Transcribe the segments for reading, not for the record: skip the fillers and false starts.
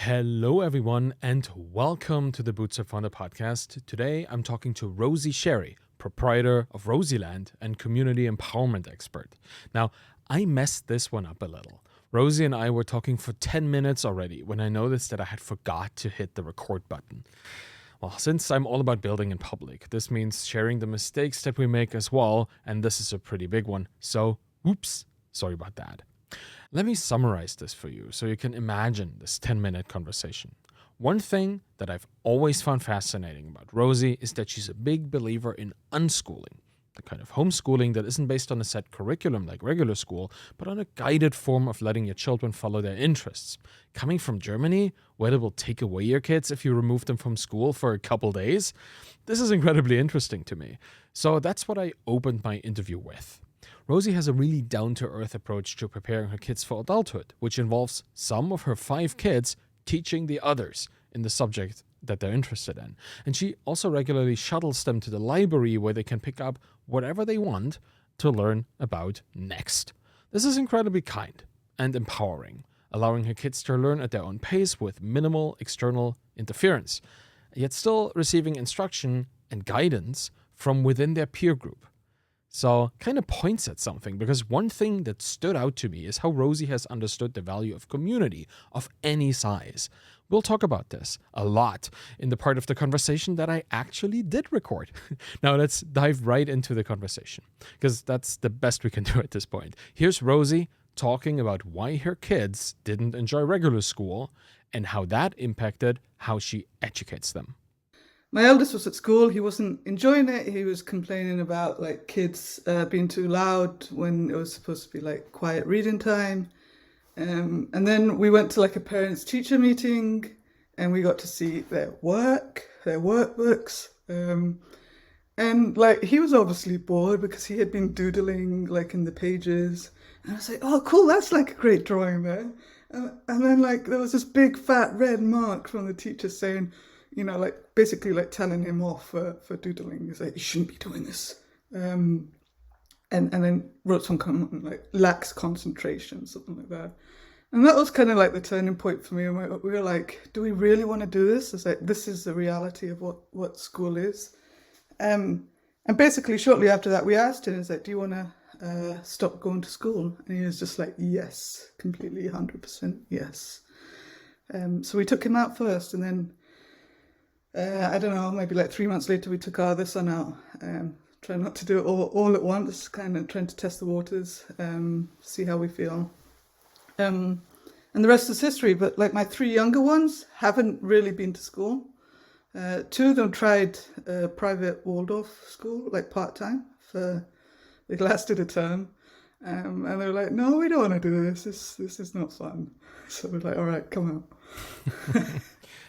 Hello, everyone, and welcome to the Bootstrap Founder podcast. Today, I'm talking to Rosie Sherry, proprietor of Rosieland and community empowerment expert. Now, I messed this one up a little. Rosie and I were talking for 10 minutes already when I noticed that I had forgot to hit the record button. Well, since I'm all about building in public, this means sharing the mistakes that we make as well, and this is a pretty big one. So, oops, sorry about that. Let me summarize this for you so you can imagine this 10-minute conversation. One thing that I've always found fascinating about Rosie is that she's a big believer in unschooling, the kind of homeschooling that isn't based on a set curriculum like regular school, but on a guided form of letting your children follow their interests. Coming from Germany, where they will take away your kids if you remove them from school for a couple days, this is incredibly interesting to me. So that's what I opened my interview with. Rosie has a really down-to-earth approach to preparing her kids for adulthood, which involves some of her 5 kids teaching the others in the subject that they're interested in. And she also regularly shuttles them to the library where they can pick up whatever they want to learn about next. This is incredibly kind and empowering, allowing her kids to learn at their own pace with minimal external interference, yet still receiving instruction and guidance from within their peer group. So kind of points at something, because one thing that stood out to me is how Rosie has understood the value of community of any size. We'll talk about this a lot in the part of the conversation that I actually did record. Now let's dive right into the conversation, because that's the best we can do at this point. Here's Rosie talking about why her kids didn't enjoy regular school and how that impacted how she educates them. My eldest was at school. He wasn't enjoying it. He was complaining about kids being too loud when it was supposed to be quiet reading time. And then we went to a parents teacher meeting, and we got to see their workbooks. And he was obviously bored because he had been doodling in the pages. And I was like, oh, cool, that's a great drawing there. And then there was this big fat red mark from the teacher saying, basically telling him off for doodling. He's like, you shouldn't be doing this. And then wrote some comment lacks concentration, something like that. And that was kind of the turning point for me. And we were like, do we really want to do this? It's this is the reality of what school is. And basically shortly after that, we asked him, do you want to stop going to school? And he was just like, yes, completely 100% yes. So we took him out first, and then I don't know, maybe 3 months later, we took our other son out. Try not to do it all at once, kind of trying to test the waters, see how we feel. And the rest is history. But my 3 younger ones haven't really been to school. 2 of them tried a private Waldorf school, part-time. They lasted a term. And they were like, no, we don't want to do this. This is not fun. So we're like, all right, come out.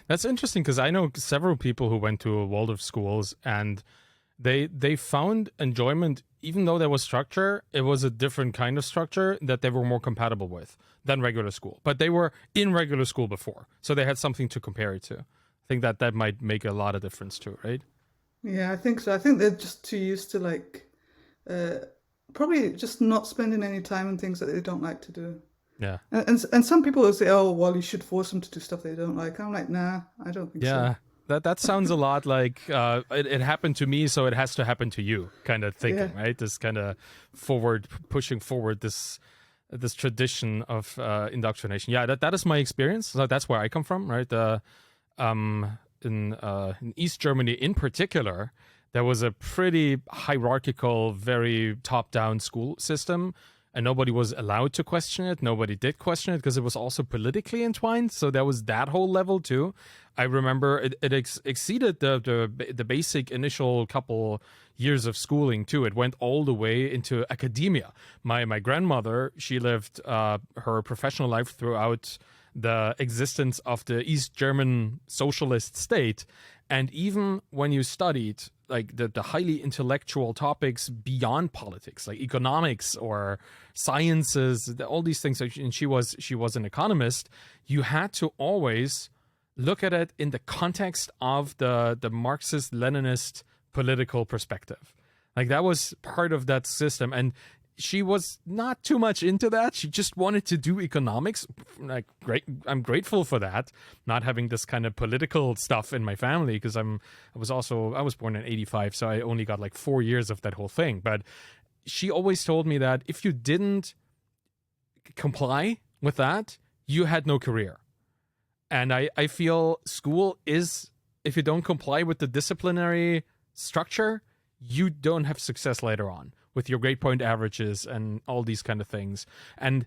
That's interesting, because I know several people who went to Waldorf schools, and they found enjoyment, even though there was structure. It was a different kind of structure that they were more compatible with than regular school. But they were in regular school before, so they had something to compare it to. I think that might make a lot of difference too, right? Yeah, I think so. I think they're just too used to probably just not spending any time on things that they don't like to do. Yeah. And some people will say, oh, well, you should force them to do stuff they don't like. I'm like, nah, I don't think so. Yeah, that sounds a lot like it happened to me, so it has to happen to you kind of thinking, right? This kind of pushing forward this tradition of indoctrination. Yeah, that is my experience. So that's where I come from, right? In East Germany in particular, there was a pretty hierarchical, very top-down school system. And nobody was allowed to question it. Nobody did question it because it was also politically entwined. So there was that whole level too. I remember it exceeded the basic initial couple years of schooling too. It went all the way into academia. My grandmother, she lived her professional life throughout the existence of the East German socialist state. And even when you studied the highly intellectual topics beyond politics, like economics or sciences, all these things, and she was an economist, you had to always look at it in the context of the Marxist-Leninist political perspective. That was part of that system. And she was not too much into that. She just wanted to do economics. Like, great, I'm grateful for that. Not having this kind of political stuff in my family, because I was born in '85, so I only got like 4 years of that whole thing. But she always told me that if you didn't comply with that, you had no career. And I feel school is, if you don't comply with the disciplinary structure, you don't have success later on with your grade point averages and all these kind of things. And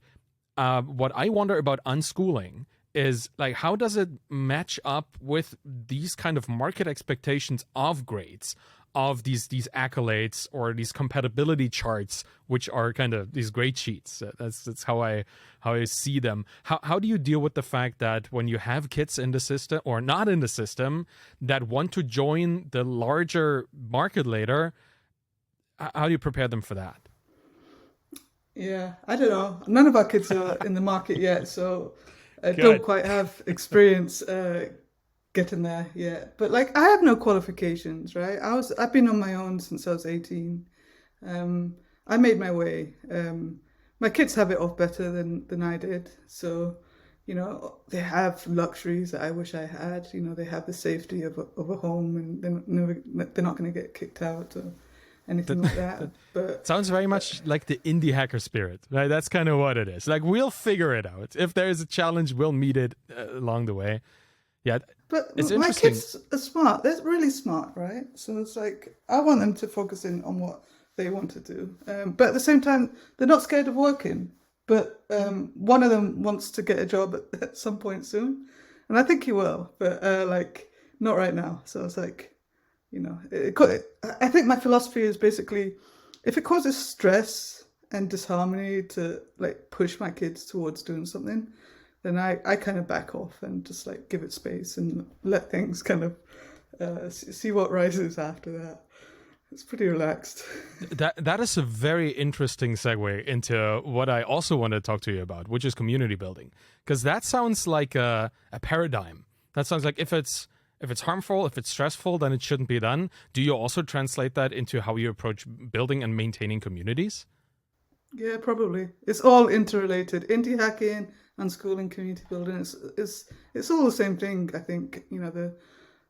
what I wonder about unschooling is, like, how does it match up with these kind of market expectations of grades, of these accolades or these compatibility charts, which are kind of these grade sheets? That's how I see them. How do you deal with the fact that when you have kids in the system or not in the system that want to join the larger market later? How do you prepare them for that? Yeah, I don't know. None of our kids are in the market yet, so I don't Good. quite have experience getting there yet. But like, I have no qualifications, right? I've been on my own since I was 18. I made my way. My kids have it off better than I did. So, they have luxuries that I wish I had. They have the safety of a home, and they're not going to get kicked out or anything like that. But Sounds very much like the indie hacker spirit, right? That's kind of what it is. Like, we'll figure it out. If there is a challenge, we'll meet it along the way. Yeah, But it's my interesting. kids are smart. They're really smart, right? So it's like, I want them to focus in on what they want to do. But at the same time, they're not scared of working. But one of them wants to get a job at some point soon. And I think he will, but not right now. So it's like, I think my philosophy is basically, if it causes stress and disharmony to like push my kids towards doing something, then I kind of back off and just like give it space and let things kind of see what rises after that. It's pretty relaxed. That is a very interesting segue into what I also want to talk to you about, which is community building. Because that sounds like a paradigm. That sounds like if it's harmful, if it's stressful, then it shouldn't be done. Do you also translate that into how you approach building and maintaining communities? Yeah, probably. It's all interrelated. Indie hacking, unschooling, community building. It's all the same thing. I think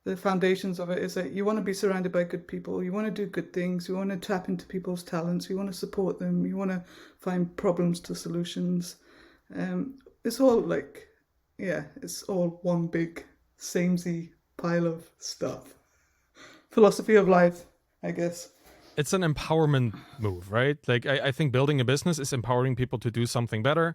the foundations of it is that you want to be surrounded by good people. You want to do good things. You want to tap into people's talents. You want to support them. You want to find problems to solutions. It's all like, yeah, it's all one big samey pile of stuff. Philosophy of life, I guess. It's an empowerment move, right? Like, I think building a business is empowering people to do something better.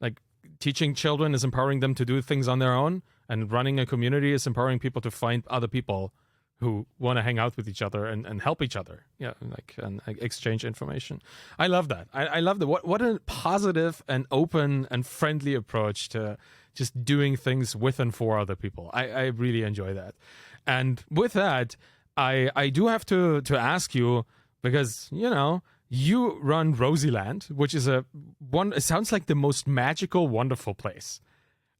Like, teaching children is empowering them to do things on their own. And running a community is empowering people to find other people who want to hang out with each other and help each other. Yeah, and exchange information. I love that. I love that. What a positive and open and friendly approach to just doing things with and for other people. I really enjoy that. And with that, I do have to ask you, because, you run Rosieland, which is it sounds like the most magical, wonderful place.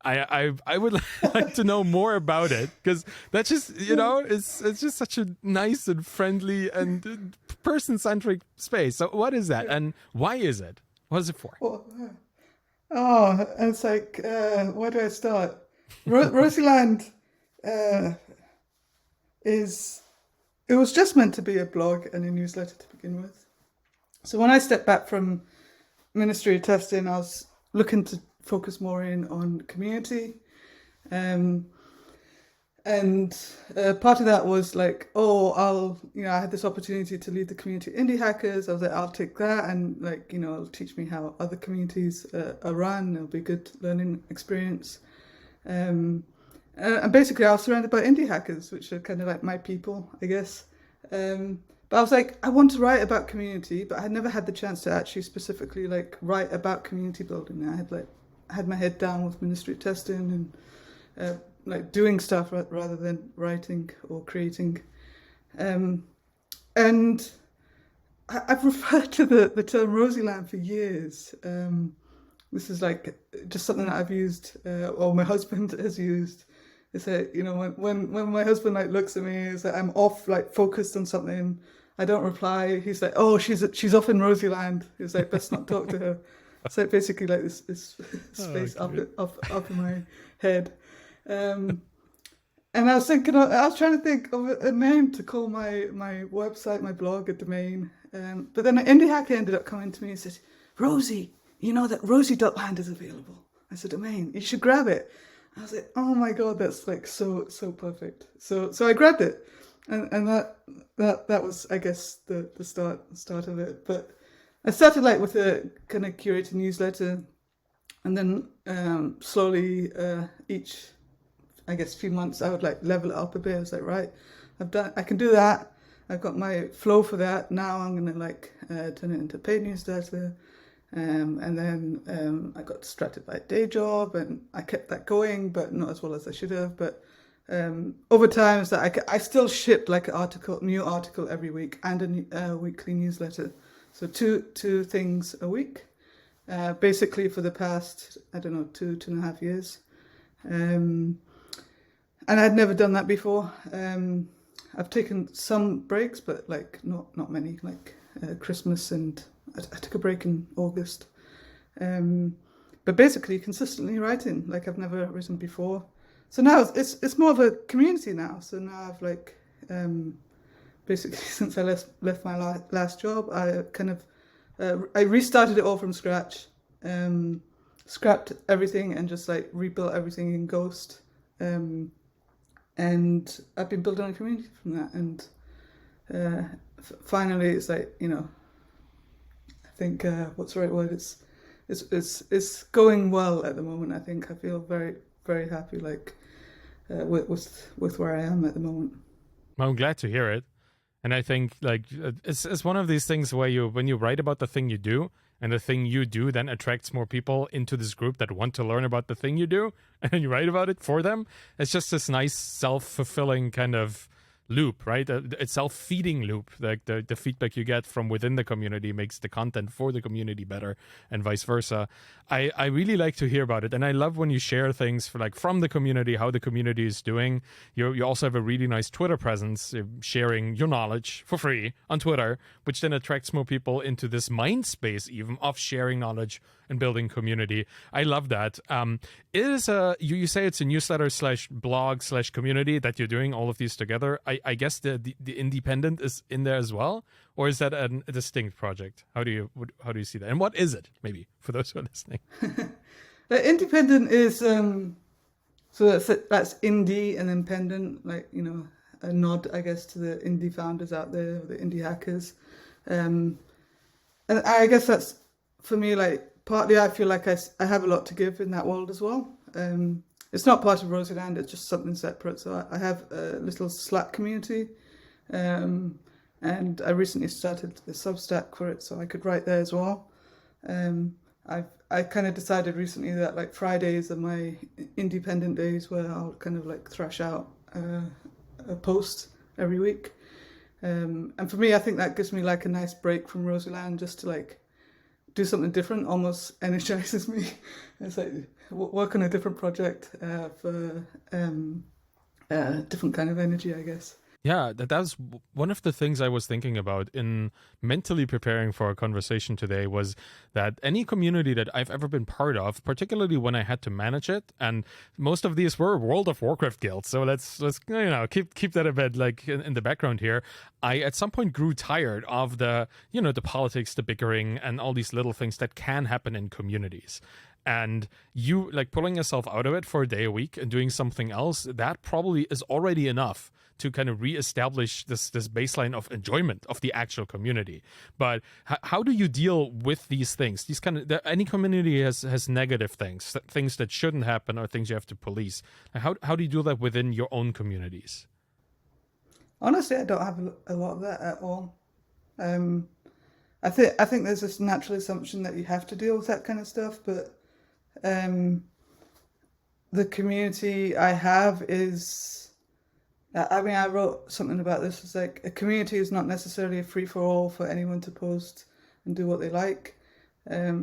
I would like to know more about it, because that's just, it's just such a nice and friendly and person-centric space. So what is that, and why is it? What is it for? Oh, and it's like, where do I start? Rosieland it was just meant to be a blog and a newsletter to begin with. So when I stepped back from Ministry of Testing, I was looking to focus more in on community. And part of that was like, I had this opportunity to lead the community IndieHackers. I was like, I'll take that, and it'll teach me how other communities are run. It'll be a good learning experience. And basically I was surrounded by IndieHackers, which are kind of like my people, I guess. But I was like, I want to write about community, but I had never had the chance to actually specifically write about community building. I had my head down with Ministry of Testing and doing stuff rather than writing or creating. And I've referred to the term Rosieland for years. This is just something that I've used, or my husband has used. It's that, when my husband looks at me, is that I'm off focused on something. I don't reply. He's like, oh, she's off in Rosieland. He's like, best not talk to her. So basically like this space up in my head. And I was thinking, I was trying to think of a name to call my website, my blog, a domain. But then an indie hacker ended up coming to me and said, Rosie, you know that Rosie.land is available as a domain. You should grab it. I was like, oh my God, that's like so perfect. So I grabbed it. And that was, I guess, the start of it. But I started like with a kind of curated newsletter, and then slowly each, I guess, few months I would like level it up a bit. I was like, right, I can do that. I've got my flow for that. Now I'm gonna like turn it into a paid newsletter. And then I got distracted by a day job, and I kept that going, but not as well as I should have. But over time, so I still shipped like an new article every week, and a weekly newsletter. So two things a week, basically for the past, I don't know, 2.5 years. And I'd never done that before. I've taken some breaks, but like not many, like Christmas, and I took a break in August. But basically consistently writing, like I've never written before. So now it's more of a community now. So now I've like, basically since I left my last job, I kind of, I restarted it all from scratch, scrapped everything and just like rebuilt everything in Ghost. And I've been building a community from that. And finally it's like, you know, I think, what's the right word? It's going well at the moment. I think I feel very, very happy, like, with where I am at the moment. Well, I'm glad to hear it. And I think like it's one of these things where when you write about the thing you do, and the thing you do then attracts more people into this group that want to learn about the thing you do, and then you write about it for them. It's just this nice self-fulfilling kind of loop, right? A self-feeding loop. Like the feedback you get from within the community makes the content for the community better, and vice versa. I really like to hear about it, and I love when you share things from the community, how the community is doing. You also have a really nice Twitter presence, sharing your knowledge for free on Twitter, which then attracts more people into this mind space even of sharing knowledge and building community. I love that. It is you say it's a newsletter / blog / community that you're doing all of these together. I guess the independent is in there as well, or is that a distinct project? How do you see that? And what is it, maybe, for those who are listening? The independent is so that's indie and then pendant, like, you know, a nod, I guess, to the indie founders out there, the indie hackers. And I guess that's, for me, like, partly I feel like I have a lot to give in that world as well. It's not part of Rosieland, it's just something separate. So I have a little Slack community, and I recently started the Substack for it, so I could write there as well. I kind of decided recently that like Fridays are my independent days, where I'll kind of like thrash out a post every week. And for me, I think that gives me like a nice break from Rosieland, just to like do something different. Almost energizes me. It's like work on a different project for different kind of energy, I guess. Yeah, that was one of the things I was thinking about in mentally preparing for our conversation today, was that any community that I've ever been part of, particularly when I had to manage it, and most of these were World of Warcraft guilds, so let's keep that a bit like in the background here. I at some point grew tired of the politics, the bickering, and all these little things that can happen in communities. And you like pulling yourself out of it for a day a week and doing something else, that probably is already enough to kind of reestablish this baseline of enjoyment of the actual community. But how do you deal with these things? These any community has negative things that shouldn't happen, or things you have to police. How do you do that within your own communities? Honestly, I don't have a lot of that at all. I think there's this natural assumption that you have to deal with that kind of stuff, but the community I have is, I mean, I wrote something about this. It's like, a community is not necessarily a free-for-all for anyone to post and do what they like.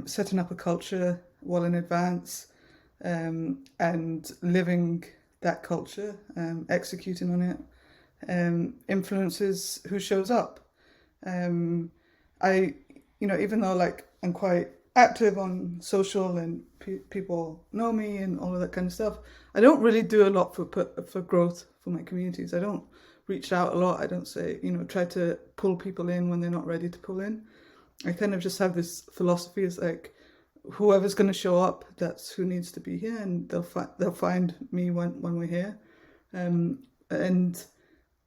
Setting up a culture well in advance, and living that culture, executing on it, influences who shows up. I, even though like I'm quite active on social and people know me and all of that kind of stuff, I don't really do a lot for growth for my communities. I don't reach out a lot. I don't say, try to pull people in when they're not ready to pull in. I kind of just have this philosophy is like, whoever's going to show up, that's who needs to be here, and they'll find me when we're here. And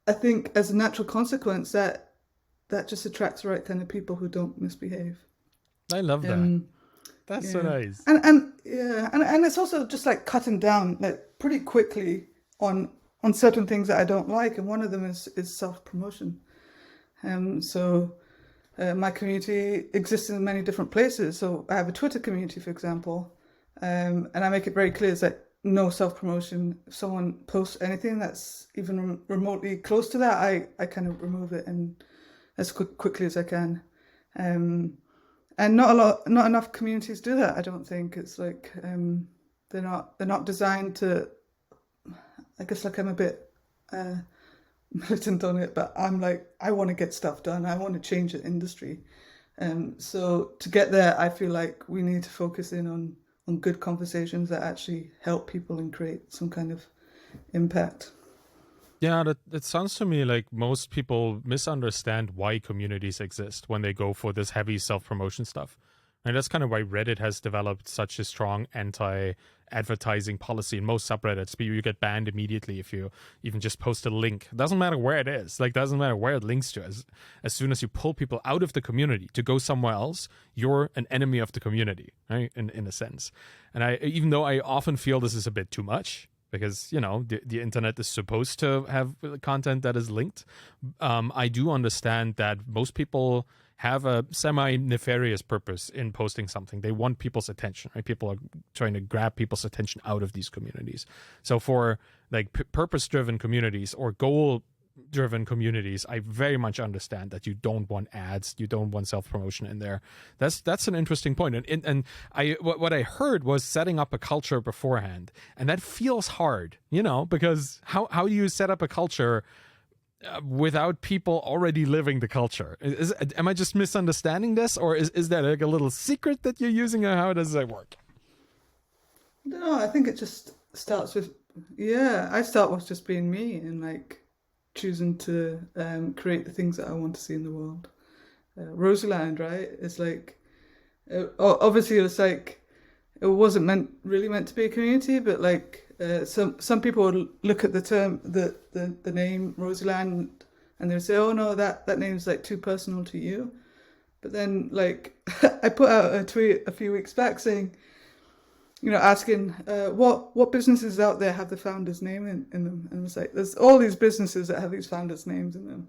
I think as a natural consequence, that just attracts the right kind of people who don't misbehave. I love that. That's so nice. And it's also just like cutting down like pretty quickly on certain things that I don't like, and one of them is self-promotion. So my community exists in many different places. So I have a Twitter community, for example, and I make it very clear it's like no self-promotion. If someone posts anything that's even remotely close to that, I kind of remove it and as quickly as I can. And not enough communities do that. I don't think it's like they're not designed to. I guess like I'm a bit militant on it, but I'm like I want to get stuff done. I want to change the industry, so to get there, I feel like we need to focus in on good conversations that actually help people and create some kind of impact. Yeah, that sounds to me like most people misunderstand why communities exist when they go for this heavy self-promotion stuff. And that's kind of why Reddit has developed such a strong anti-advertising policy. In most subreddits, you get banned immediately if you even just post a link. It doesn't matter where it is. Like, doesn't matter where it links to. As soon as you pull people out of the community to go somewhere else, you're an enemy of the community, right? In a sense. And even though I often feel this is a bit too much, because, the internet is supposed to have content that is linked, I do understand that most people have a semi-nefarious purpose in posting something. They want people's attention, right? People are trying to grab people's attention out of these communities. So for like purpose-driven communities or goal-driven communities, I very much understand that you don't want ads, you don't want self-promotion in there. That's an interesting point. And what I heard was setting up a culture beforehand, and that feels hard, because how do you set up a culture without people already living the culture? Am I just misunderstanding this, or is that like a little secret that you're using, or how does that work? No, I think it just starts with I start with just being me and like choosing to create the things that I want to see in the world. Rosieland, right? It's like obviously it's like it wasn't really meant to be a community, but like some people would look at the term the name Rosieland and they would say, oh no, that name's like too personal to you. But then like I put out a tweet a few weeks back saying, asking what businesses out there have the founder's name in them, and it was like there's all these businesses that have these founders' names in them.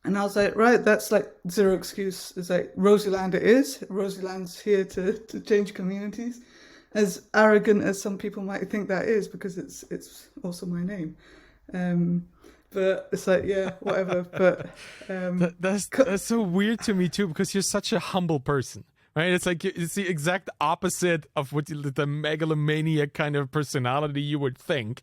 And I was like, right, that's like zero excuse. It's like Rosieland it is. Rosieland's here to change communities. As arrogant as some people might think that is, because it's also my name. But it's like, yeah, whatever. But that's so weird to me too, because you're such a humble person, right? It's like it's the exact opposite of what the megalomaniac kind of personality you would think.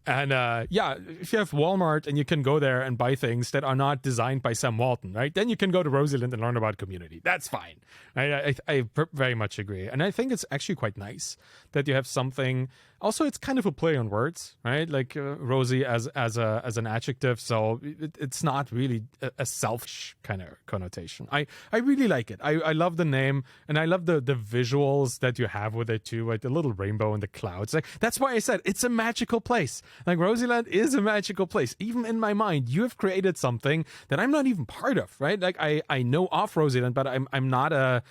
And if you have Walmart and you can go there and buy things that are not designed by Sam Walton, right? Then you can go to Rosieland and learn about community. That's fine. I very much agree. And I think it's actually quite nice that you have something. Also, it's kind of a play on words, right? Like Rosie as an adjective. So it's not really a selfish kind of connotation. I really like it. I love the name, and I love the visuals that you have with it too, like the little rainbow and the clouds. Like that's why I said it's a magical place. Like Rosieland is a magical place. Even in my mind, you have created something that I'm not even part of, right? Like I know of Rosieland, but I'm not a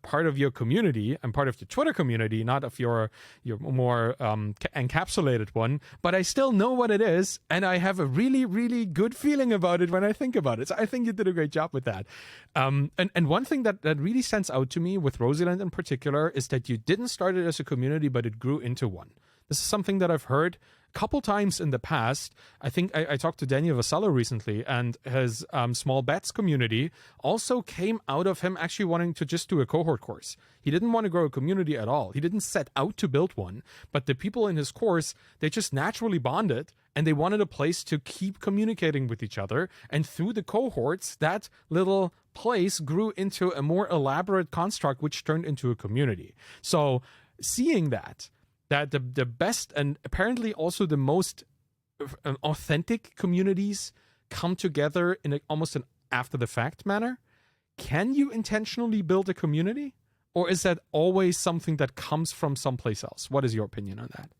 part of your community. I'm part of the Twitter community, not of your more encapsulated one, but I still know what it is, and I have a really, really good feeling about it when I think about it. So I think you did a great job with that. And one thing that really stands out to me with Rosieland in particular is that you didn't start it as a community, but it grew into one. This is something that I've heard a couple times in the past. I think I talked to Daniel Vassallo recently, and his small bets community also came out of him actually wanting to just do a cohort course. He didn't want to grow a community at all. He didn't set out to build one, but the people in his course, they just naturally bonded and they wanted a place to keep communicating with each other. And through the cohorts, that little place grew into a more elaborate construct, which turned into a community. So seeing that the best and apparently also the most authentic communities come together in almost an after the fact manner. Can you intentionally build a community, or is that always something that comes from someplace else? What is your opinion on that?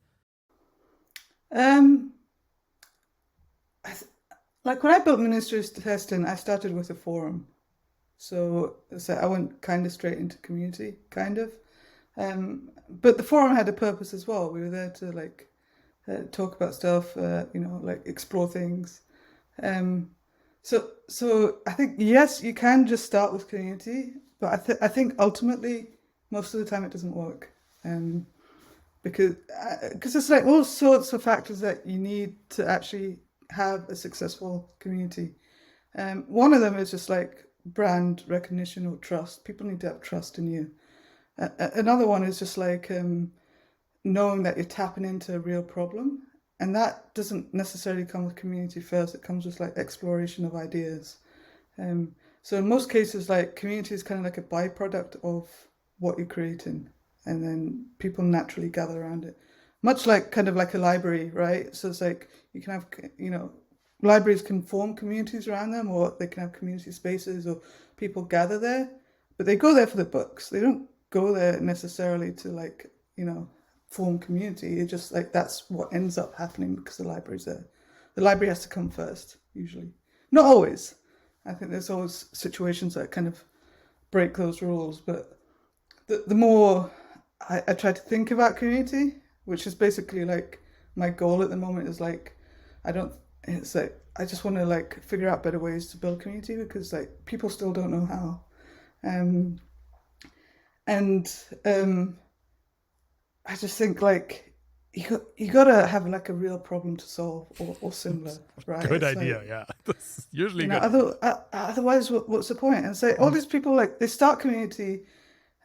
Like when I built Ministries Testing, I started with a forum. So I went kind of straight into community, kind of. But the forum had a purpose as well. We were there to like talk about stuff, like explore things. So I think, yes, you can just start with community, but I think ultimately, most of the time it doesn't work. Because it's like all sorts of factors that you need to actually have a successful community. One of them is just like brand recognition or trust. People need to have trust in you. Another one is just like knowing that you're tapping into a real problem. And that doesn't necessarily come with community first. It comes with like exploration of ideas. So in most cases, like community is kind of like a byproduct of what you're creating. And then people naturally gather around it. Much like kind of like a library, right? So it's like you can have, libraries can form communities around them, or they can have community spaces, or people gather there. But they go there for the books. They don't go there necessarily to like, form community. It's just like that's what ends up happening because the library's there. The library has to come first, usually. Not always. I think there's always situations that kind of break those rules. But the more I try to think about community, which is basically like my goal at the moment is like, I just want to like figure out better ways to build community because like people still don't know how. I just think like you gotta have like a real problem to solve or similar, right? Good It's idea, like, yeah. That's usually good. otherwise, what's the point? And say all these people like they start community,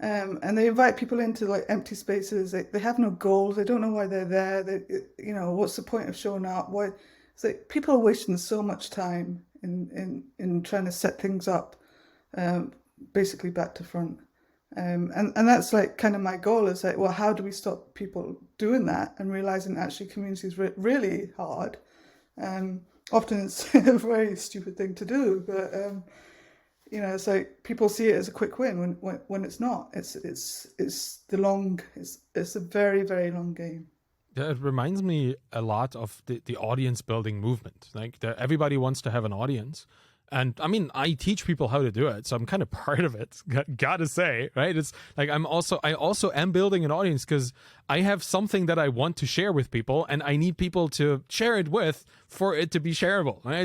and they invite people into like empty spaces. They have no goals. They don't know why they're there. What's the point of showing up? Why? It's like people are wasting so much time in trying to set things up, basically back to front. And that's like kind of my goal is like, well, how do we stop people doing that and realizing actually community is really hard. Often it's a very stupid thing to do, but it's like people see it as a quick win when it's not. It's a very, very long game. Yeah, it reminds me a lot of the audience building movement. Like everybody wants to have an audience. And I mean, I teach people how to do it, so I'm kind of part of it. Gotta say, right? It's like I also am building an audience because I have something that I want to share with people, and I need people to share it with for it to be shareable. Right?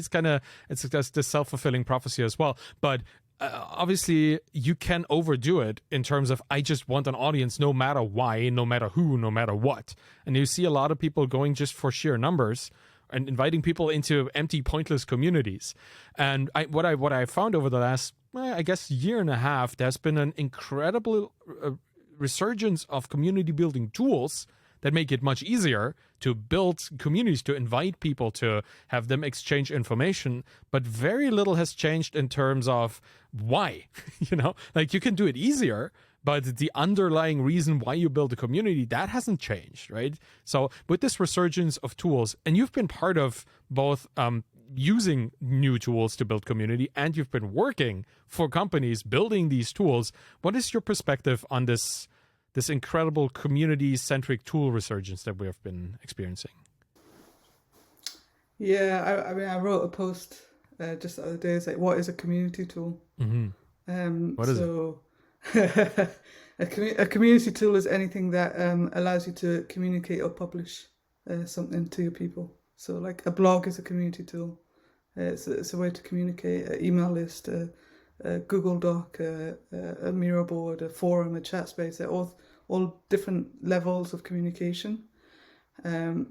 It's just this self-fulfilling prophecy as well. But obviously, you can overdo it in terms of I just want an audience, no matter why, no matter who, no matter what. And you see a lot of people going just for sheer numbers and inviting people into empty, pointless communities. And what I found over the last, I guess, year and a half, there's been an incredible resurgence of community building tools that make it much easier to build communities, to invite people, to have them exchange information. But very little has changed in terms of why. Like you can do it easier, but the underlying reason why you build a community, that hasn't changed, right? So with this resurgence of tools, and you've been part of both using new tools to build community, and you've been working for companies building these tools, what is your perspective on this incredible community-centric tool resurgence that we have been experiencing? Yeah, I mean, I wrote a post just the other day. It's like, what is a community tool? Mm-hmm. What is it? A community tool is anything that allows you to communicate or publish something to your people. So like a blog is a community tool. It's a way to communicate. An email list, a Google Doc, a Miro board, a forum, a chat space. They're all different levels of communication.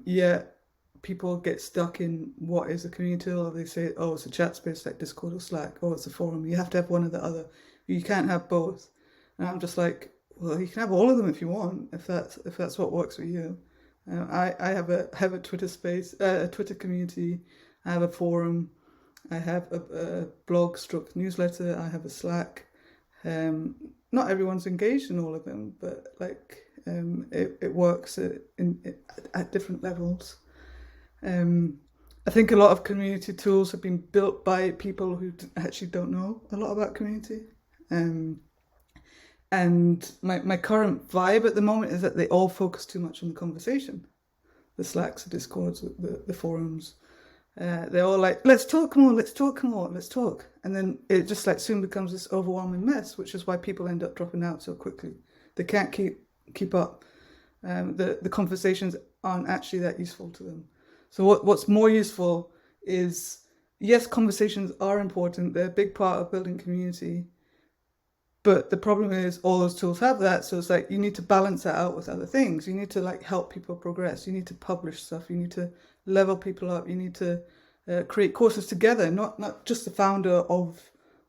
Yet people get stuck in what is a community tool. They say, oh, it's a chat space like Discord or Slack. Oh, it's a forum. You have to have one or the other. You can't have both. And I'm just like, well, you can have all of them if you want, if that's what works for you. I have a Twitter space, a Twitter community. I have a forum. I have a blog stroke newsletter. I have a Slack. Not everyone's engaged in all of them, but like it works at different levels. I think a lot of community tools have been built by people who actually don't know a lot about community. And my current vibe at the moment is that they all focus too much on the conversation. The Slacks, the Discords, the forums. They're all like, let's talk more, let's talk more, let's talk. And then it just like soon becomes this overwhelming mess, which is why people end up dropping out so quickly. They can't keep up. The conversations aren't actually that useful to them. So what's more useful is, yes, conversations are important. They're a big part of building community. But the problem is all those tools have that. So it's like you need to balance that out with other things. You need to like help people progress. You need to publish stuff. You need to level people up. You need to create courses together, not just the founder of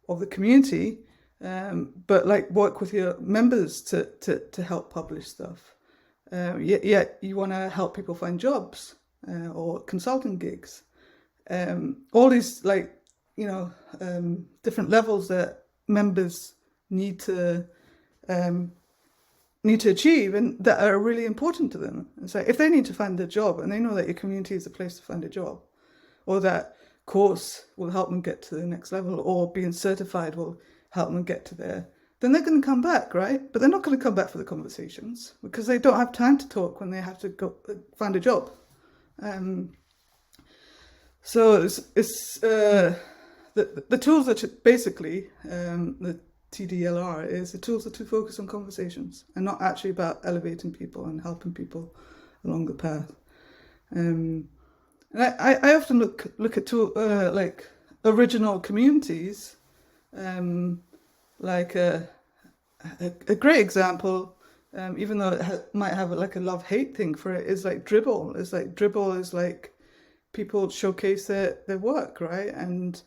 the community, but like work with your members to help publish stuff. Yet you want to help people find jobs or consulting gigs. All these like, different levels that members need to achieve and that are really important to them. And so if they need to find a job and they know that your community is a place to find a job, or that course will help them get to the next level, or being certified will help them get to there, then they're going to come back, right? But they're not going to come back for the conversations because they don't have time to talk when they have to go find a job. So it's the tools that basically the TDLR is the tools are to focus on conversations and not actually about elevating people and helping people along the path. And I often look at like original communities, like a great example, even though it might have like a love-hate thing for it, is like Dribble. It's like Dribble is like people showcase their work, right? And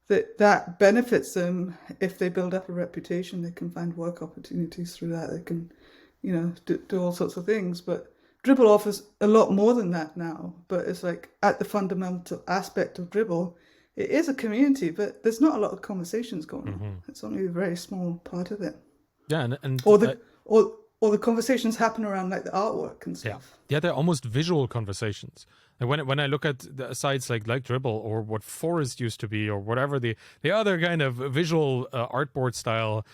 that benefits them if they build up a reputation. They can find work opportunities through that. They can, do all sorts of things. But Dribble offers a lot more than that now. But it's like at the fundamental aspect of Dribble, it is a community, but there's not a lot of conversations going on. It's only a very small part of it. Yeah, and or the conversations happen around like the artwork and stuff. Yeah, they're almost visual conversations. Like when I look at the sites like Dribble or what Forest used to be or whatever the other kind of visual artboard style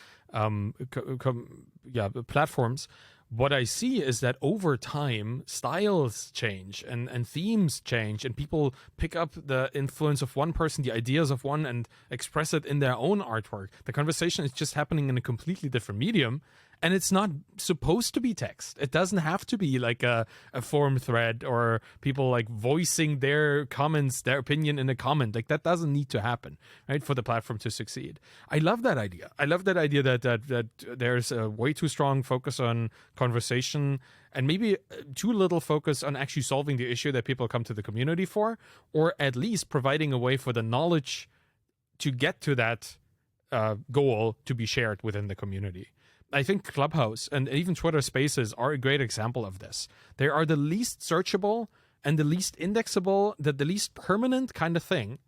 platforms, what I see is that over time styles change and themes change and people pick up the influence of one person, the ideas of one, and express it in their own artwork. The conversation is just happening in a completely different medium. And it's not supposed to be text. It doesn't have to be like a forum thread or people like voicing their comments, their opinion in a comment. Like that doesn't need to happen, right, for the platform to succeed. I love that idea. I love that idea that there's a way too strong focus on conversation and maybe too little focus on actually solving the issue that people come to the community for, or at least providing a way for the knowledge to get to that goal to be shared within the community. I think Clubhouse and even Twitter Spaces are a great example of this. They are the least searchable and the least indexable, the least permanent kind of thing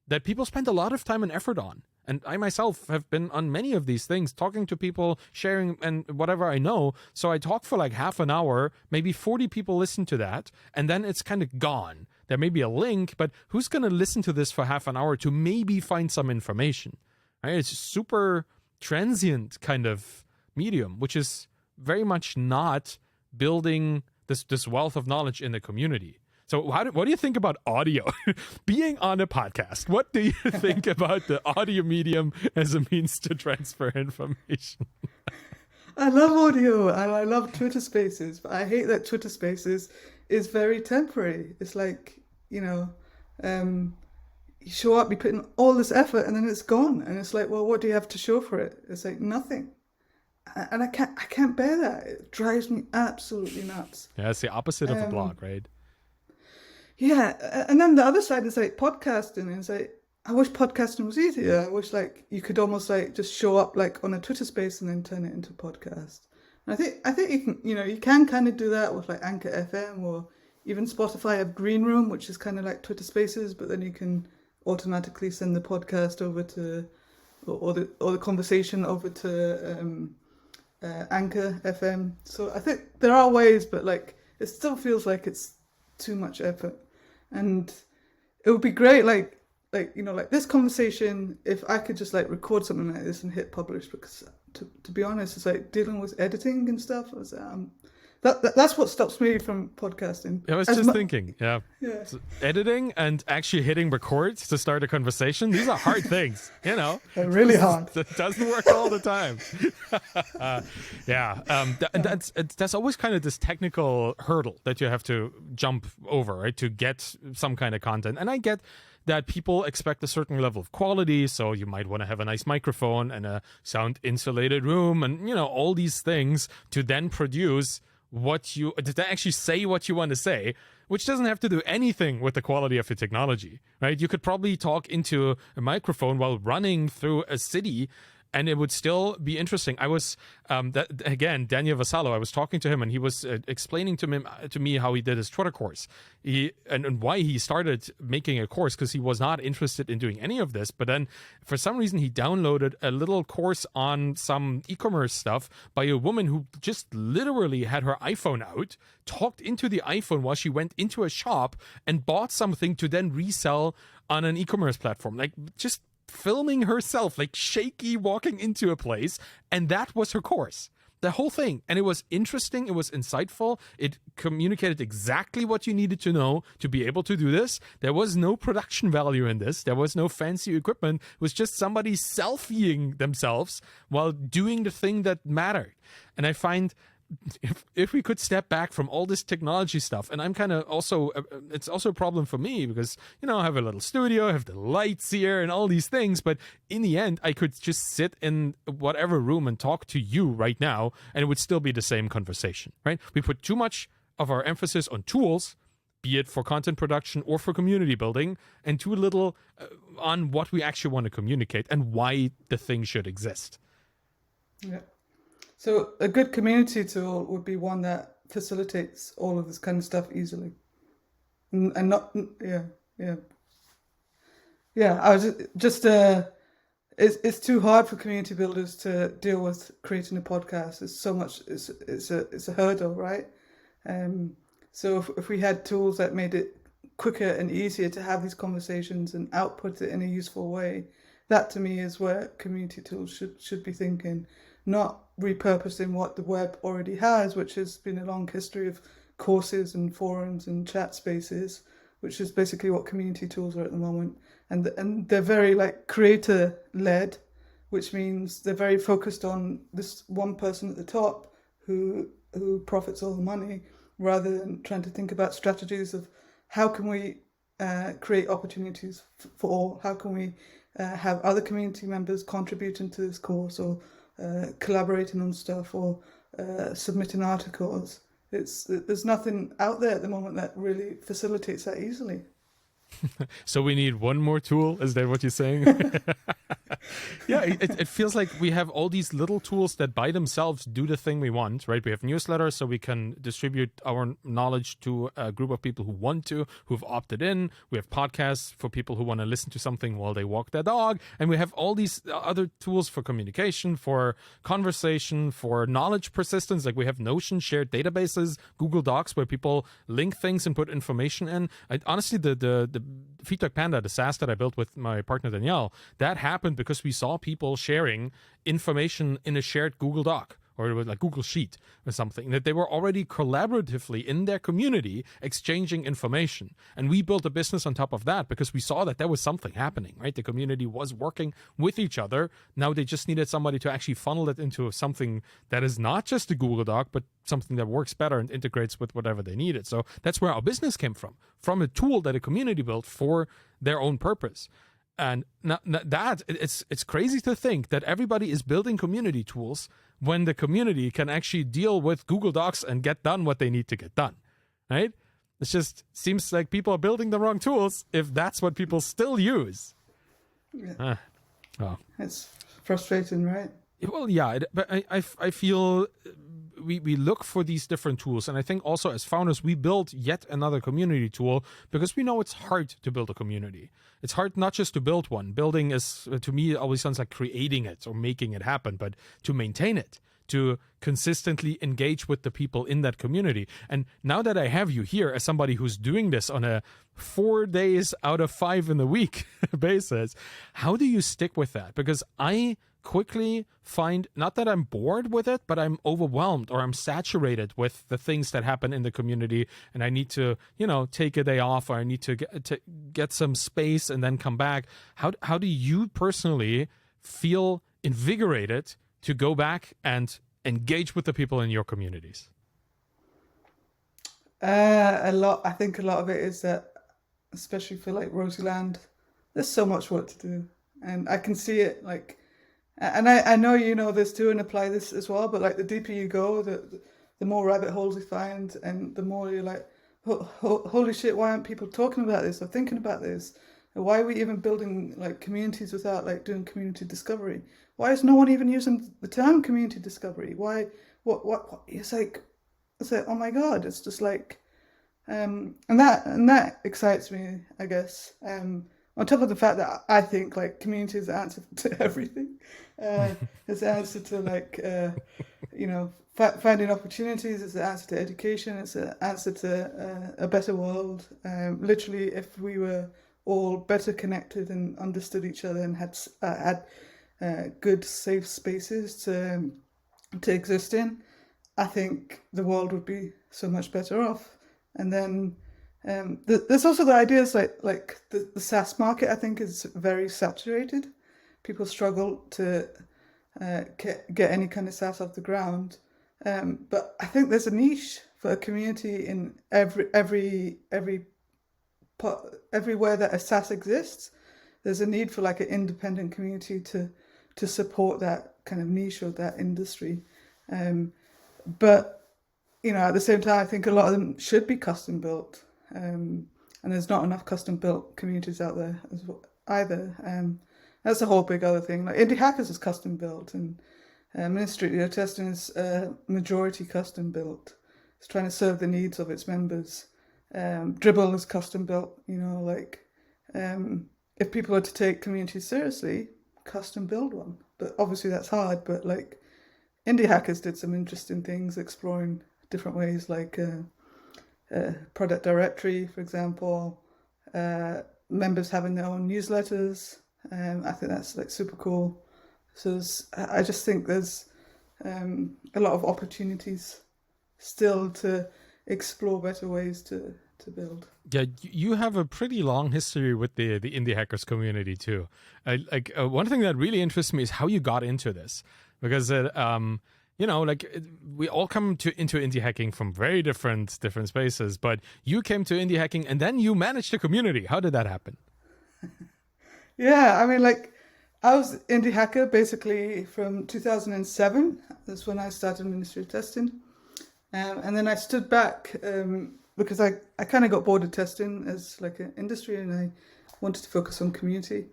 that people spend a lot of time and effort on. And I myself have been on many of these things, talking to people, sharing and whatever I know. So I talk for like half an hour, maybe 40 people listen to that, and then it's kind of gone. There may be a link, but who's going to listen to this for half an hour to maybe find some information? Right? It's super transient kind of medium, which is very much not building this wealth of knowledge in the community. So what do you think about audio? Being on a podcast, what do you think about the audio medium as a means to transfer information? I love audio and I love Twitter Spaces, but I hate that Twitter Spaces is very temporary. It's like, you show up, you put in all this effort and then it's gone. And it's like, well, what do you have to show for it? It's like nothing. And I can't bear that. It drives me absolutely nuts. Yeah, it's the opposite of a blog, right? Yeah, and then the other side is like podcasting. It's like I wish podcasting was easier. I wish like you could almost like just show up like on a Twitter space and then turn it into a podcast. I think you can kind of do that with like Anchor FM, or even Spotify have Green Room, which is kind of like Twitter Spaces, but then you can automatically send the podcast over to, or the conversation over to Anchor FM. So I think there are ways, but like it still feels like it's too much effort, and it would be great, like this conversation, if I could just like record something like this and hit publish, because to be honest, it's like dealing with editing and stuff. That's what stops me from podcasting. I was just thinking, yeah. So editing and actually hitting record to start a conversation, these are hard things, They're really hard. It doesn't work all the time. That's always kind of this technical hurdle that you have to jump over, right, to get some kind of content. And I get that people expect a certain level of quality, so you might want to have a nice microphone and a sound insulated room and, all these things to then produce to actually say what you want to say, which doesn't have to do anything with the quality of your technology, right? You could probably talk into a microphone while running through a city and it would still be interesting. I was, Daniel Vassallo, I was talking to him and he was explaining to me how he did his Twitter course and why he started making a course, because he was not interested in doing any of this. But then for some reason, he downloaded a little course on some e-commerce stuff by a woman who just literally had her iPhone out, talked into the iPhone while she went into a shop and bought something to then resell on an e-commerce platform. Like, just filming herself, like shaky, walking into a place, and that was her course, the whole thing. And it was interesting, it was insightful, it communicated exactly what you needed to know to be able to do this. There was no production value in this, there was no fancy equipment, it was just somebody selfieing themselves while doing the thing that mattered. And I find if we could step back from all this technology stuff, and I'm kind of also, it's also a problem for me because, I have a little studio, I have the lights here and all these things, but in the end, I could just sit in whatever room and talk to you right now, and it would still be the same conversation, right? We put too much of our emphasis on tools, be it for content production or for community building, and too little on what we actually want to communicate and why the thing should exist. Yeah. So a good community tool would be one that facilitates all of this kind of stuff easily, and not I was just it's too hard for community builders to deal with creating a podcast. It's so much. It's a hurdle, right? So if we had tools that made it quicker and easier to have these conversations and output it in a useful way, that to me is where community tools should be thinking, not repurposing what the web already has, which has been a long history of courses and forums and chat spaces, which is basically what community tools are at the moment. And they're very like creator led, which means they're very focused on this one person at the top who profits all the money, rather than trying to think about strategies of how can we create opportunities for all, how can we have other community members contributing to this course, or collaborating on stuff, or submitting articles. There's nothing out there at the moment that really facilitates that easily. So we need one more tool? Is that what you're saying? Yeah, it feels like we have all these little tools that by themselves do the thing we want, right? We have newsletters so we can distribute our knowledge to a group of people who want to, who've opted in. We have podcasts for people who want to listen to something while they walk their dog. And we have all these other tools for communication, for conversation, for knowledge persistence. Like we have Notion, shared databases, Google Docs, where people link things and put information in. Honestly, the Feedback Panda, the SaaS that I built with my partner Danielle, that happened because we saw people sharing information in a shared Google Doc, or it was like Google Sheet or something, that they were already collaboratively in their community exchanging information. And we built a business on top of that because we saw that there was something happening, right? The community was working with each other. Now they just needed somebody to actually funnel it into something that is not just a Google Doc, but something that works better and integrates with whatever they needed. So that's where our business came from a tool that a community built for their own purpose. And that it's crazy to think that everybody is building community tools when the community can actually deal with Google Docs and get done what they need to get done, right? It just seems like people are building the wrong tools if that's what people still use. Yeah. It's frustrating, right? Well, yeah, but I feel we look for these different tools. And I think also as founders, we build yet another community tool because we know it's hard to build a community. It's hard not just to build one. Building is, to me, it always sounds like creating it or making it happen, but to maintain it, to consistently engage with the people in that community. And now that I have you here as somebody who's doing this on a 4 days out of 5 in the week basis, how do you stick with that? Because I quickly find, not that I'm bored with it, but I'm overwhelmed or I'm saturated with the things that happen in the community, and I need to, take a day off, or I need to get some space and then come back. How do you personally feel invigorated to go back and engage with the people in your communities? I think a lot of it is that, especially for like Rosieland, there's so much work to do, and I can see it like, and I know you know this too and apply this as well, but like the deeper you go, the more rabbit holes you find, and the more you're like, holy shit, why aren't people talking about this or thinking about this? Why are we even building like communities without like doing community discovery? Why is no one even using the term community discovery? Why? What? It's like, oh my god! It's just like, and that excites me, I guess. On top of the fact that I think like community is the answer to everything. It's the answer to like, finding opportunities. It's the answer to education. It's the answer to a better world. Literally, if we were all better connected and understood each other and had good, safe spaces to exist in, I think the world would be so much better off. And then there's also the ideas like the SaaS market, I think, is very saturated. People struggle to get any kind of SaaS off the ground. But I think there's a niche for a community in everywhere that a SaaS exists. There's a need for like an independent community to support that kind of niche or that industry. But at the same time, I think a lot of them should be custom built. And there's not enough custom built communities out there either. That's a whole big other thing. Like IndieHackers is custom built, and Ministry of Testing is majority custom built. It's trying to serve the needs of its members. Dribble is custom built. If people are to take communities seriously, custom build one. But obviously that's hard. But like IndieHackers did some interesting things, exploring different ways, like product directory, for example, members having their own newsletters. I think that's like super cool. So I just think there's a lot of opportunities still to explore better ways to build. Yeah, you have a pretty long history with the IndieHackers community too. One thing that really interests me is how you got into this, because we all come into indie hacking from very different spaces, but you came to indie hacking and then you managed a community. How did that happen? Yeah, I mean, like, I was indie hacker basically from 2007. That's when I started Ministry of Testing. And then I stood back because I kind of got bored of testing as like an industry, and I wanted to focus on community.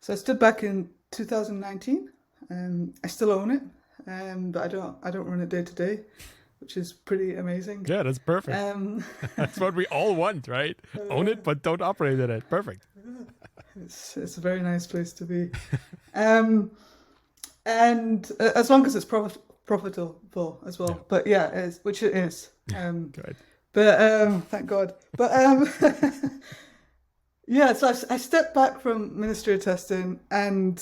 So I stood back in 2019. I still own it. But I don't run it day to day, which is pretty amazing. Yeah, that's perfect. That's what we all want, right? Own it, but don't operate in it. Perfect. It's a very nice place to be. And as long as it's profitable as well. Yeah. But yeah, which it is. Good. But thank God. But yeah, so I stepped back from Ministry of Testing, and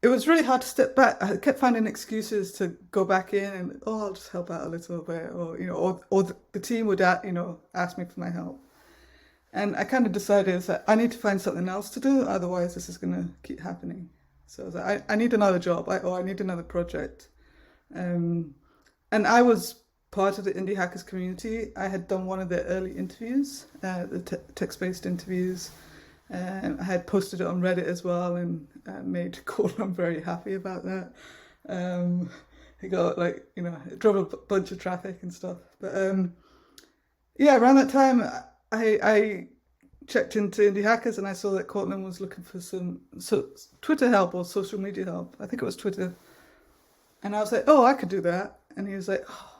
it was really hard to step back. I kept finding excuses to go back in, and I'll just help out a little bit, or the team would ask me for my help. And I kind of decided that I need to find something else to do, otherwise this is going to keep happening. So I was like, I need another job, I need another project. And I was part of the IndieHackers community. I had done one of the early interviews, the text-based interviews. I had posted it on Reddit as well, and made Colin very happy about that. He got it drove a bunch of traffic and stuff. But yeah, around that time, I checked into IndieHackers and I saw that Cortland was looking for some Twitter help or social media help. I think it was Twitter. And I was like, oh, I could do that. And he was like, oh,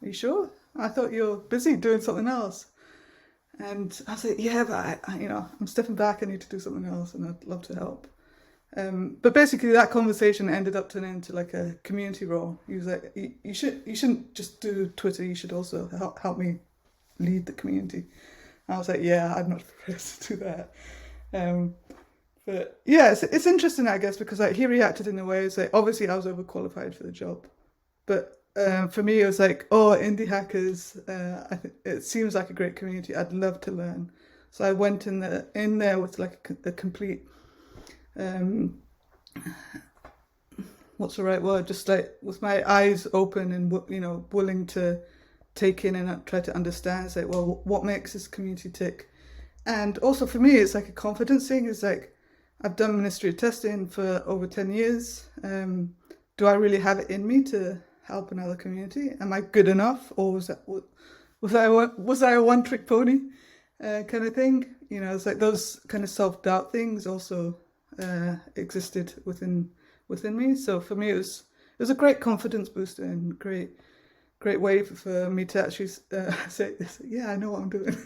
are you sure? I thought you were busy doing something else. And I was like, yeah, but I'm stepping back. I need to do something else, and I'd love to help. But basically, that conversation ended up turning into like a community role. He was like, you shouldn't just do Twitter. You should also help me lead the community. And I was like, yeah, I'm not prepared to do that. But yeah, it's interesting, I guess, because like he reacted in a way. It's like, obviously I was overqualified for the job, but for me it was like, oh, IndieHackers, it seems like a great community. I'd love to learn. So I went in there with like a complete, what's the right word? Just like with my eyes open and willing to take in and try to understand. It's like, well, what makes this community tick? And also for me, it's like a confidence thing. It's like, I've done ministry testing for over 10 years. Do I really have it in me to help another community? Am I good enough? Or was I a one-trick pony kind of thing? It's like those kind of self-doubt things also existed within me. So for me, it was a great confidence booster and great way for me to actually say, yeah, I know what I'm doing.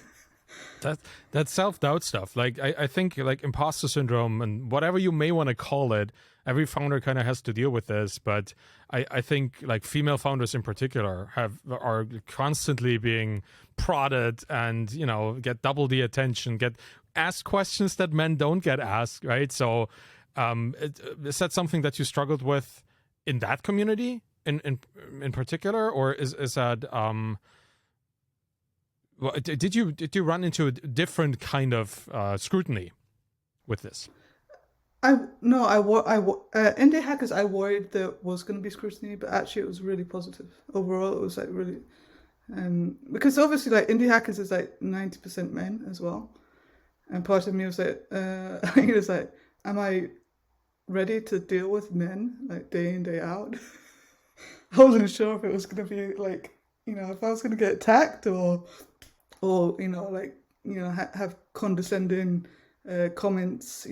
That self-doubt stuff, like I think like imposter syndrome and whatever you may want to call it, every founder kind of has to deal with this. But I think like female founders in particular are constantly being prodded and get double the attention, get asked questions that men don't get asked, right? So is that something that you struggled with in that community in particular, or is that well, did you run into a different kind of scrutiny with this? IndieHackers, I worried there was going to be scrutiny, but actually it was really positive. Overall, it was like really, because obviously like IndieHackers is like 90% men as well, and part of me was like, it was like, am I ready to deal with men like day in day out? I wasn't sure if it was going to be like, if I was going to get attacked or have condescending comments,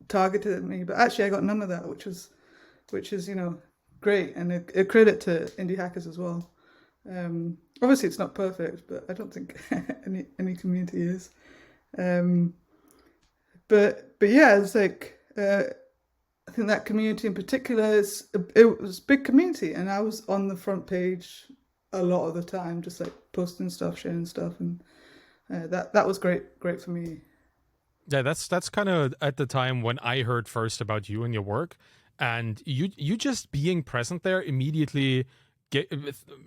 targeted at me. But actually, I got none of that, which is great, and a credit to IndieHackers as well. Obviously, it's not perfect, but I don't think any community is. But yeah, it's like I think that community in particular it was a big community, and I was on the front page a lot of the time, just like posting stuff, sharing stuff, and that was great for me. Yeah, that's kind of at the time when I heard first about you and your work, and you just being present there immediately,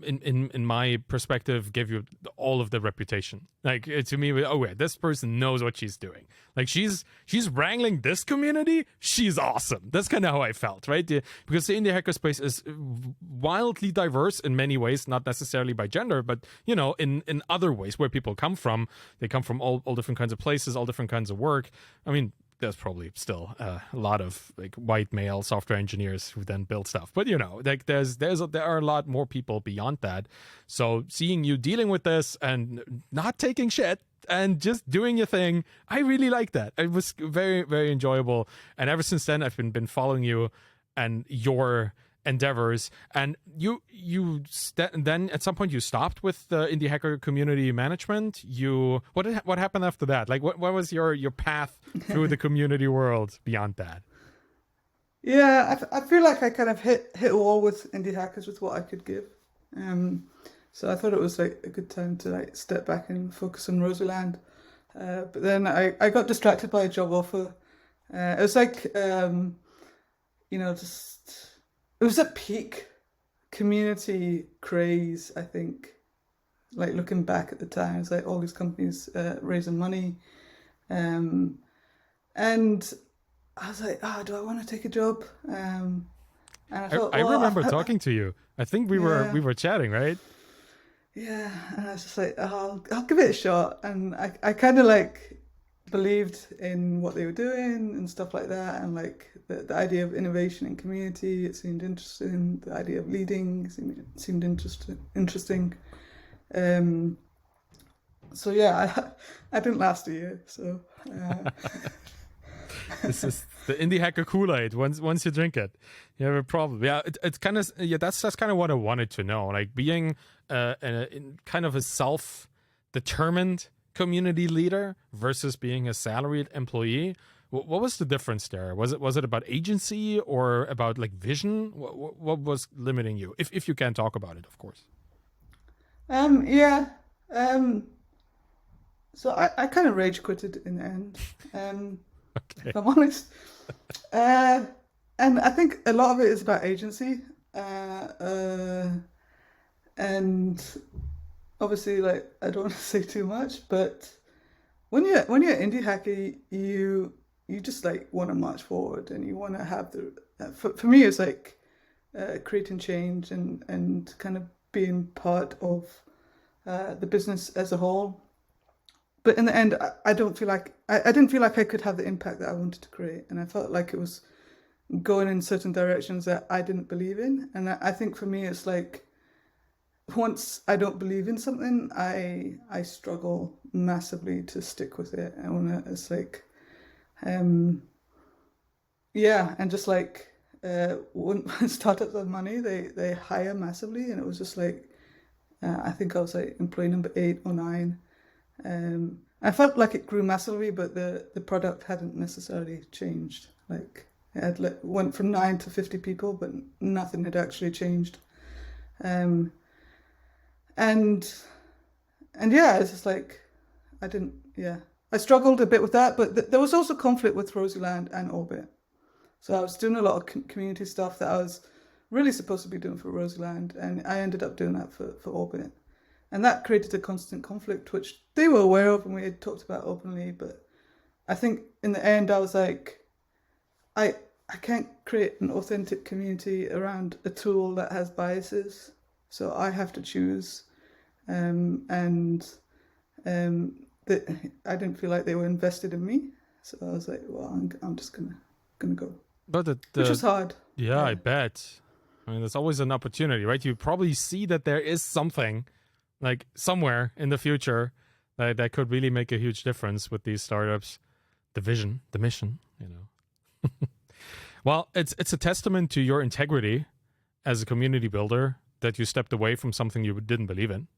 in my perspective, gave you all of the reputation. Like to me, oh yeah, this person knows what she's doing. Like she's wrangling this community. She's awesome. That's kind of how I felt, right? Because the indie hacker space is wildly diverse in many ways, not necessarily by gender, but in other ways where people come from. They come from all different kinds of places, all different kinds of work. I mean, there's probably still a lot of like white male software engineers who then build stuff, but like there are a lot more people beyond that. So seeing you dealing with this and not taking shit and just doing your thing, I really like that. It was very, very enjoyable. And ever since then, I've been following you and your endeavors. And then at some point you stopped with the indie hacker community management. What happened after that? Like what was your path through the community world beyond that? Yeah, I feel like I kind of hit a wall with indie hackers with what I could give. So I thought it was like a good time to like step back and focus on Rosieland. But then I got distracted by a job offer. It was like it was a peak community craze, I think. Like looking back at the time, it's like all these companies raising money. And I was like, do I want to take a job? And I thought, I remember talking to you. I think we were chatting, right? Yeah, and I was just like, I'll give it a shot. And I kind of like believed in what they were doing and stuff like that, and like the idea of innovation and community, it seemed interesting. The idea of leading seemed interesting. So yeah, I didn't last a year. So This is the indie hacker Kool-Aid. Once you drink it, you have a problem. Yeah, it's kind of that's kind of what I wanted to know. Like being kind of a self-determined community leader versus being a salaried employee. What was the difference there? Was it about agency or about like vision? What was limiting you? If you can talk about it, of course. Yeah. So I kind of rage quitted in the end. Okay. If I'm honest. And I think a lot of it is about agency. And obviously, like, I don't want to say too much, but when you're indie hacker, you just like want to march forward and you want to have the. For me, it's like creating change and kind of being part of the business as a whole. But in the end, I don't feel like I didn't feel like I could have the impact that I wanted to create, and I felt like it was going in certain directions that I didn't believe in. And I think for me, it's like once I don't believe in something, I struggle massively to stick with it. I wanna. It's like, yeah, and just like when startups have money, they hire massively, and it was just like I think I was like employee number 8 or 9. I felt like it grew massively, but the product hadn't necessarily changed. Like it had went from 9 to 50 people, but nothing had actually changed. Um, and yeah, it's just like I didn't. Yeah, I struggled a bit with that, but there was also conflict with Rosieland and Orbit. So I was doing a lot of community stuff that I was really supposed to be doing for Rosieland, and I ended up doing that for Orbit. And that created a constant conflict, which they were aware of and we had talked about openly. But I think in the end, I was like, I can't create an authentic community around a tool that has biases. So I have to choose. I didn't feel like they were invested in me. So I was like, well, I'm just gonna go. But Which was hard. Yeah, I bet. I mean, there's always an opportunity, right? You probably see that there is something like somewhere in the future that could really make a huge difference with these startups. The vision, the mission, Well, it's a testament to your integrity as a community builder that you stepped away from something you didn't believe in.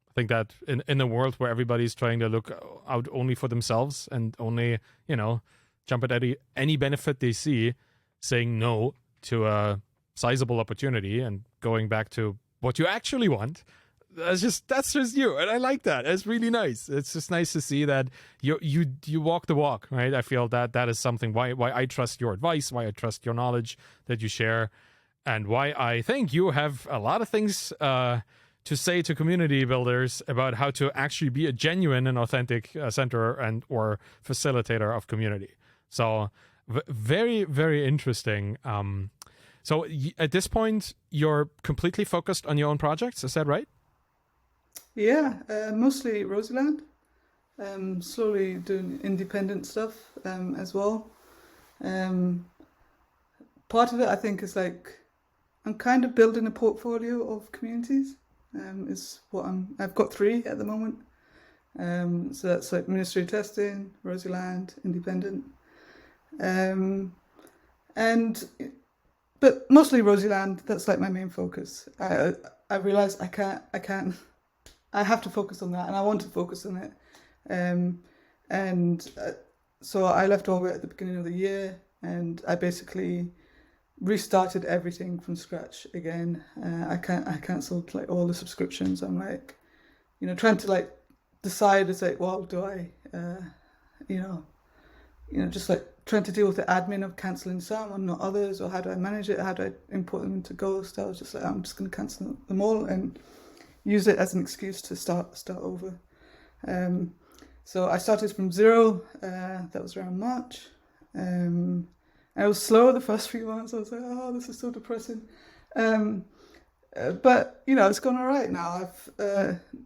I think that in a world where everybody's trying to look out only for themselves and only, jump at any benefit they see, saying no to a sizable opportunity and going back to what you actually want, that's just you, and I like that. It's really nice. It's just nice to see that you walk the walk, right? I feel that is something why I trust your advice, why I trust your knowledge that you share, and why I think you have a lot of things to say to community builders about how to actually be a genuine and authentic center and or facilitator of community. So very, very interesting. So at this point, you're completely focused on your own projects. Is that right? Yeah, mostly Rosieland. Slowly doing independent stuff as well. Part of it, I think, is like I'm kind of building a portfolio of communities. Is what I've got 3 at the moment. So that's like ministry testing, Rosieland, independent, but mostly Rosieland. That's like my main focus. I realize I can't. I have to focus on that, and I want to focus on it. So I left Orbit at the beginning of the year, and I basically restarted everything from scratch again. I cancelled like all the subscriptions. I'm like, trying to like decide. It's like, well, do I, just like trying to deal with the admin of cancelling some and not others, or how do I manage it? How do I import them into Ghost? I was just like, I'm just going to cancel them all and use it as an excuse to start over. So I started from 0. That was around March. I was slow the first few months. I was like, oh, this is so depressing. But it's gone all right now. I've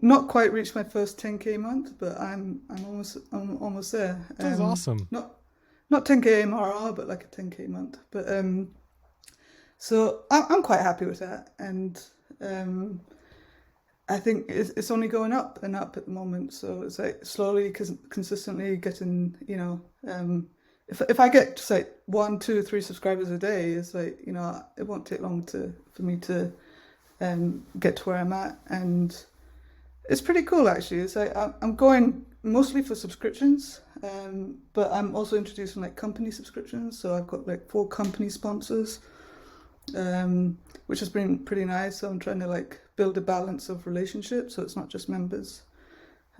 not quite reached my first 10k month, but I'm almost there. That's awesome. Not 10k MRR, but like a 10k month. But so I'm quite happy with that, and I think it's only going up and up at the moment. So it's like slowly, consistently getting if I get just like 1, 2, 3 subscribers a day, it's like, you know, it won't take long for me to get to where I'm at, and it's pretty cool actually. It's like I'm going mostly for subscriptions, but I'm also introducing like company subscriptions. So I've got like 4 company sponsors, which has been pretty nice. So I'm trying to like build a balance of relationships, so it's not just members.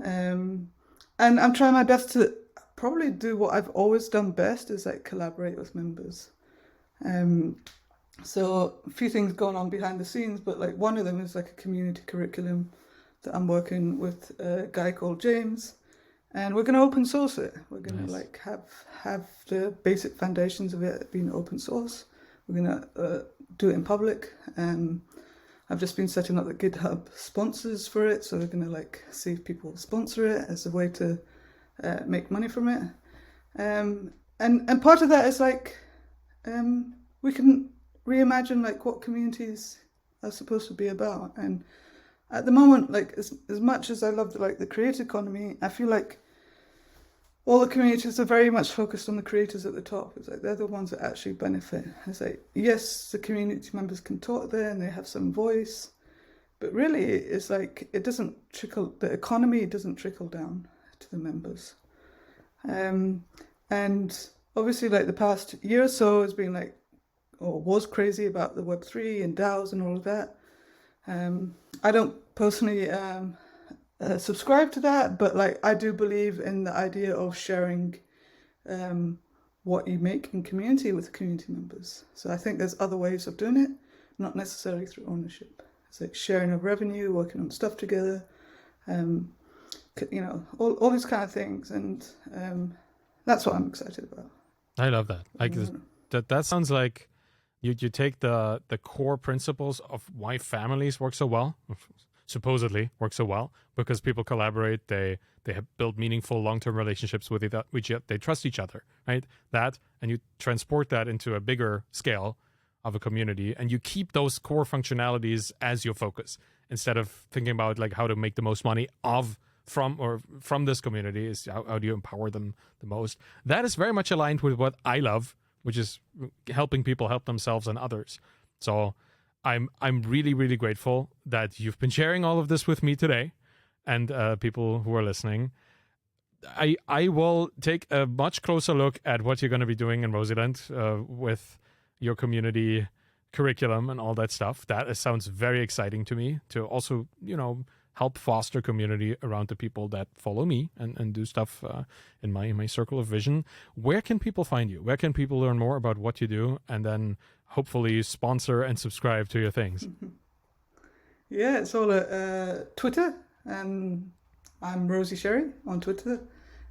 And I'm trying my best to probably do what I've always done best, is like collaborate with members. So a few things going on behind the scenes, but like one of them is like a community curriculum that I'm working with a guy called James, and we're going to open source it. We're going to like have the basic foundations of it being open source. We're going to do it in public. I've just been setting up the GitHub sponsors for it, so we're going to like see if people sponsor it as a way to make money from it. And part of that is like we can reimagine like what communities are supposed to be about. And at the moment, like as much as I love like the creator economy, I feel like all the communities are very much focused on the creators at the top. It's like they're the ones that actually benefit. It's like, yes, the community members can talk there and they have some voice, but really it's like it doesn't trickle, the economy doesn't trickle down to the members. And obviously like the past year or so has been like, or was crazy about the Web3 and DAOs and all of that. I don't personally subscribe to that, but like I do believe in the idea of sharing what you make in community with community members. So I think there's other ways of doing it, not necessarily through ownership. It's like sharing of revenue, working on stuff together, you know, all these kind of things, and that's what I'm excited about. I love that. Like that sounds like you take the core principles of why families work so well, supposedly work so well, because people collaborate, they have built meaningful long-term relationships with which they trust each other, right? That, and you transport that into a bigger scale of a community, and you keep those core functionalities as your focus instead of thinking about like how to make the most money from this community. Is how do you empower them the most? That is very much aligned with what I love, which is helping people help themselves and others. So I'm really, really grateful that you've been sharing all of this with me today, and people who are listening. I will take a much closer look at what you're going to be doing in Rosieland with your community curriculum and all that stuff. That sounds very exciting to me, to also, you know, help foster community around the people that follow me and do stuff in my circle of vision. Where can people find you? Where can people learn more about what you do, and then hopefully sponsor and subscribe to your things? Yeah, it's all at Twitter. I'm Rosie Sherry on Twitter,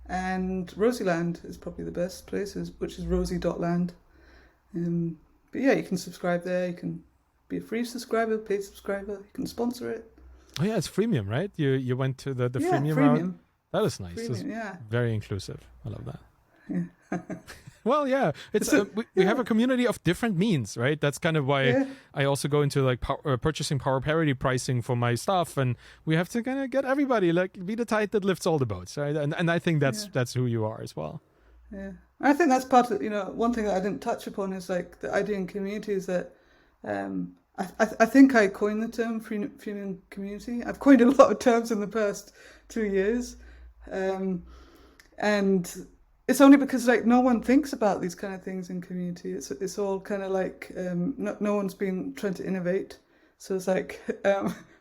and Rosieland is probably the best place, which is rosie.land. But yeah, you can subscribe there. You can be a free subscriber, paid subscriber. You can sponsor it. Oh yeah, it's freemium, right? You went to the freemium route. That is nice. Freemium, yeah. Very inclusive. I love that. Yeah. Well, yeah, it's we have a community of different means, right? That's kind of why I also go into like purchasing power parity pricing for my stuff, and we have to kind of get everybody, like, be the tide that lifts all the boats, right? And I think that's who you are as well. Yeah, I think that's part of, you know, one thing that I didn't touch upon is like the idea in community is that I think I coined the term freemium community. I've coined a lot of terms in the past 2 years, and it's only because like no one thinks about these kind of things in community. It's all kind of like no one's been trying to innovate. So it's like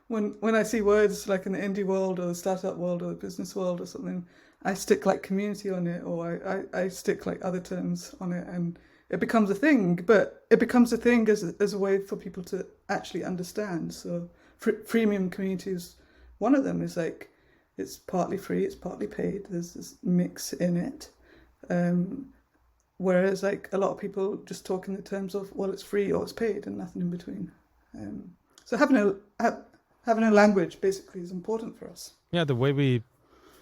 when I see words like in the indie world or the startup world or the business world or something, I stick like community on it, or I stick like other terms on it, and it becomes a thing. But it becomes a thing as a way for people to actually understand. So freemium community is one of them. Is like it's partly free, it's partly paid. There's this mix in it. Whereas like a lot of people just talk in the terms of, well, it's free or it's paid and nothing in between. So having a language basically is important for us. Yeah, the way we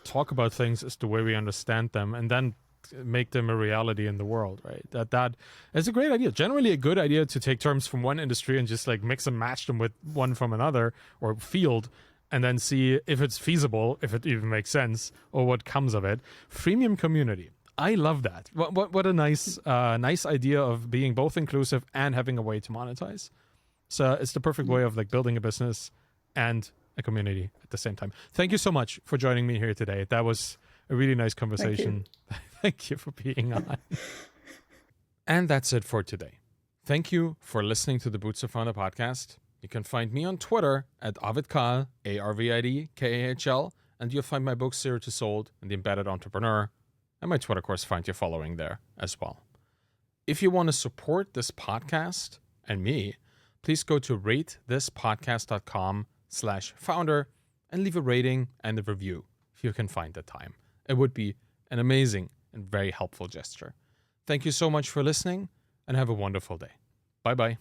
talk about things is the way we understand them, and then make them a reality in the world, right? That is a great idea. Generally a good idea to take terms from one industry and just like mix and match them with one from another or field, and then see if it's feasible, if it even makes sense, or what comes of it. Freemium community. I love that. What a nice nice idea of being both inclusive and having a way to monetize. So it's the perfect way of like building a business and a community at the same time. Thank you so much for joining me here today. That was a really nice conversation. Thank you for being on. And that's it for today. Thank you for listening to the Boots of Founder podcast. You can find me on Twitter at ArvidKahl, ARVIDKAHL, and you'll find my book Zero to Sold and The Embedded Entrepreneur, and my Twitter course find you following there as well. If you want to support this podcast and me, please go to ratethispodcast.com/founder and leave a rating and a review if you can find the time. It would be an amazing and very helpful gesture. Thank you so much for listening and have a wonderful day. Bye-bye.